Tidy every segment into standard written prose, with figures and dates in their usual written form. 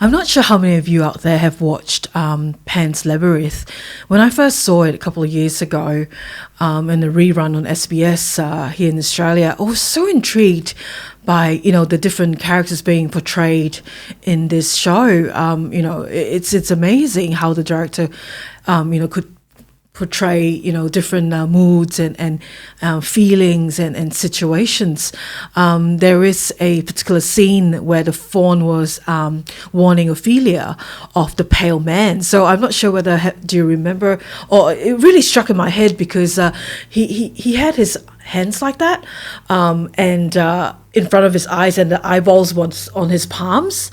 I'm not sure how many of you out there have watched Pan's Labyrinth. When I first saw it a couple of years ago in the rerun on SBS here in Australia, I was so intrigued by, the different characters being portrayed in this show. It's amazing how the director, could portray different moods and feelings and situations. There is a particular scene where the faun was warning Ophelia of the pale man. So I'm not sure whether do you remember, or it really struck in my head because he had his hands like that and in front of his eyes, and the eyeballs was on his palms.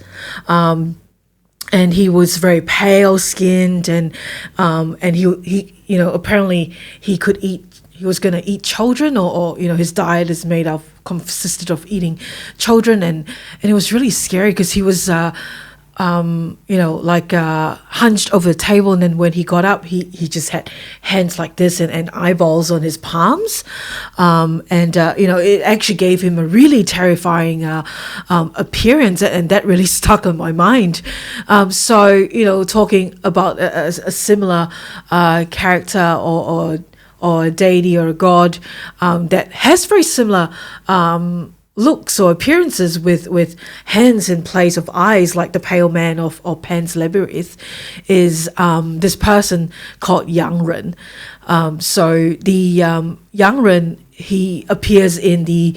And he was very pale skinned, and he apparently he could eat. He was going to eat children, or his diet is consisted of eating children, and it was really scary because he was hunched over the table, and then when he got up, he just had hands like this and eyeballs on his palms, it actually gave him a really terrifying appearance, and that really stuck on my mind. Talking about a similar character or a deity or a god that has very similar looks or appearances with hands in place of eyes, like the pale man of Pan's Labyrinth, is this person called Yang Ren. Yang Ren, he appears in the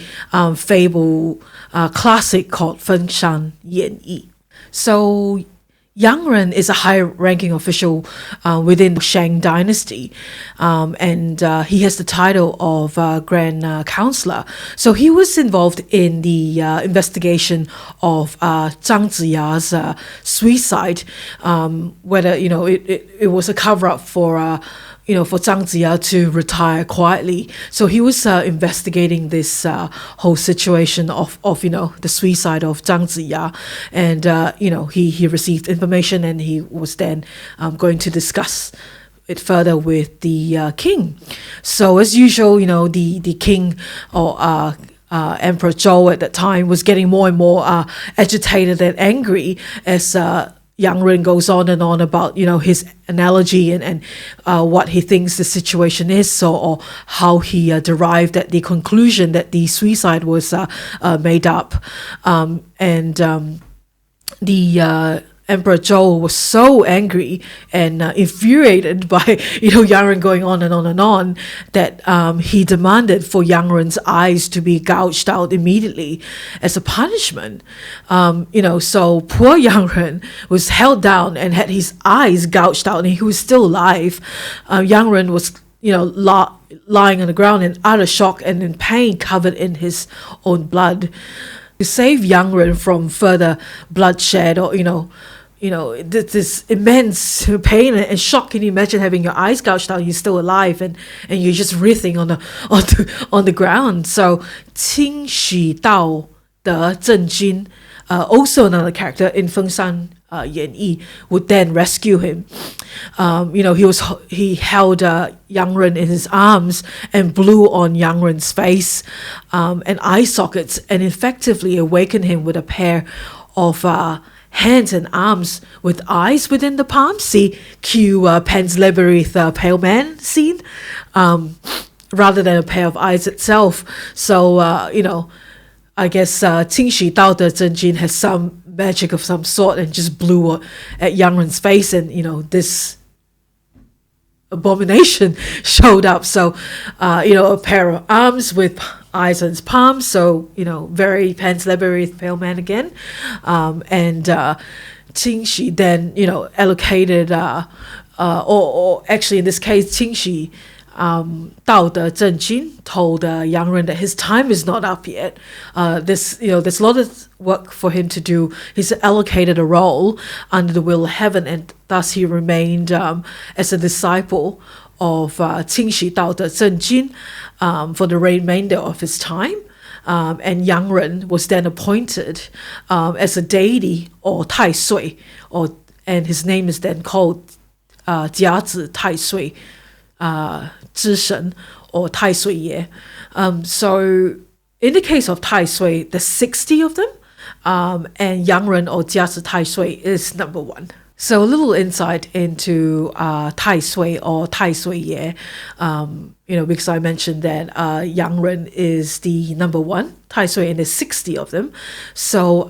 fable classic called封神演義. So Yang Ren is a high-ranking official within the Shang dynasty, and he has the title of Grand Counselor. So he was involved in the investigation of Zhang Ziya's suicide, whether it was a cover-up for Zhang Ziya to retire quietly. So he was investigating this whole situation of the suicide of Zhang Ziya, and he received information, and he was then going to discuss it further with the king. So as usual, the king or Emperor Zhou at that time was getting more and more agitated and angry as Yang Ren goes on and on about his analogy and what he thinks the situation is, or how he derived at the conclusion that the suicide was made up, the Emperor Zhou was so angry and infuriated by Yang Ren going on and on and on that he demanded for Yang Ren's eyes to be gouged out immediately as a punishment. So poor Yang Ren was held down and had his eyes gouged out, and he was still alive. Yang Ren was lying on the ground in utter shock and in pain, covered in his own blood. To save Yang Ren from further bloodshed or this immense pain and shock. Can you imagine having your eyes gouged out and you're still alive and you're just writhing on the ground? So Qing Shi Dao de Zhen Jin, also another character in Fengshan Yan Yi, would then rescue him. He held Yang Ren in his arms and blew on Yang Ren's face and eye sockets, and effectively awakened him with a pair of hands and arms with eyes within the palms. See, cue Pan's Labyrinth pale man scene, rather than a pair of eyes itself. So I guess Qing Shi Dao de Zhen Jin has some magic of some sort and just blew at Yang Ren's face, and this abomination showed up. So a pair of arms with eyes on his palms, so very Pan's Labyrinth pale man again, and Qing Shi then allocated or actually in this case Qing Shi Dao de Zhen Jin told Yang Ren that his time is not up yet. There's a lot of work for him to do. He's allocated a role under the will of heaven, and thus he remained as a disciple of Qing Shi Dao de Zhen Jin for the remainder of his time. And Yang Ren was then appointed as a deity or Taisui, and his name is then called Jiazi Taisui Shen or Taisui Ye. So in the case of Taisui, there's 60 of them. and Yang Ren or Jiazi Taisui is number 1. So a little insight into Taisui or Taisui Ye, because I mentioned that Yang Ren is the number 1 Taisui, and there's 60 of them. So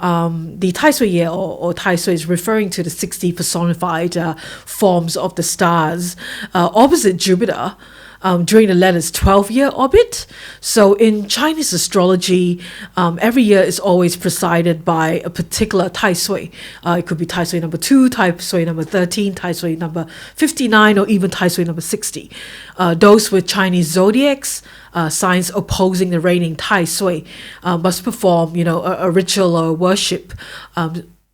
the Taisui Ye or Taisui is referring to the 60 personified forms of the stars opposite Jupiter during the latter's 12-year orbit. So in Chinese astrology, every year is always presided by a particular Taisui. It could be Taisui number 2, Taisui number 13, Taisui number 59, or even Taisui number 60. Those with Chinese zodiacs, signs opposing the reigning Taisui, must perform, a ritual or worship.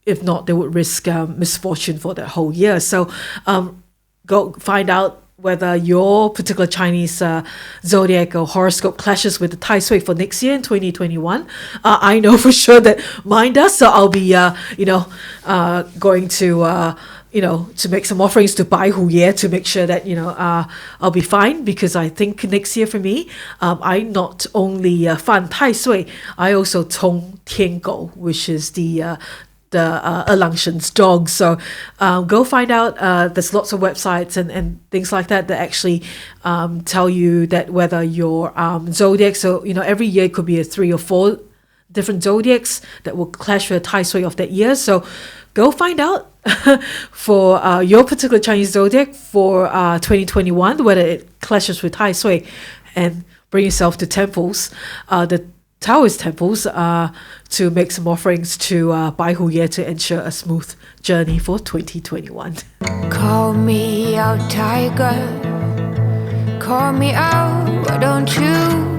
If not, they would risk misfortune for the whole year. So go find out whether your particular Chinese zodiac or horoscope clashes with the Taisui for next year in 2021. I know for sure that mine does, so I'll be, going to, to make some offerings to Bai Hu Ye to make sure that, I'll be fine, because I think next year for me, I not only fan Taisui, I also Tong Tian Gou, which is the Langshan's dog. So go find out. There's lots of websites and things like that actually tell you that whether your zodiac, so every year it could be 3 or 4 different zodiacs that will clash with the Taisui of that year. So go find out for your particular Chinese zodiac for 2021 whether it clashes with Taisui, and bring yourself to temples, the Taoist temples, to make some offerings to Bai Hu Ye to ensure a smooth journey for 2021. Call me out, tiger. Call me out, why don't you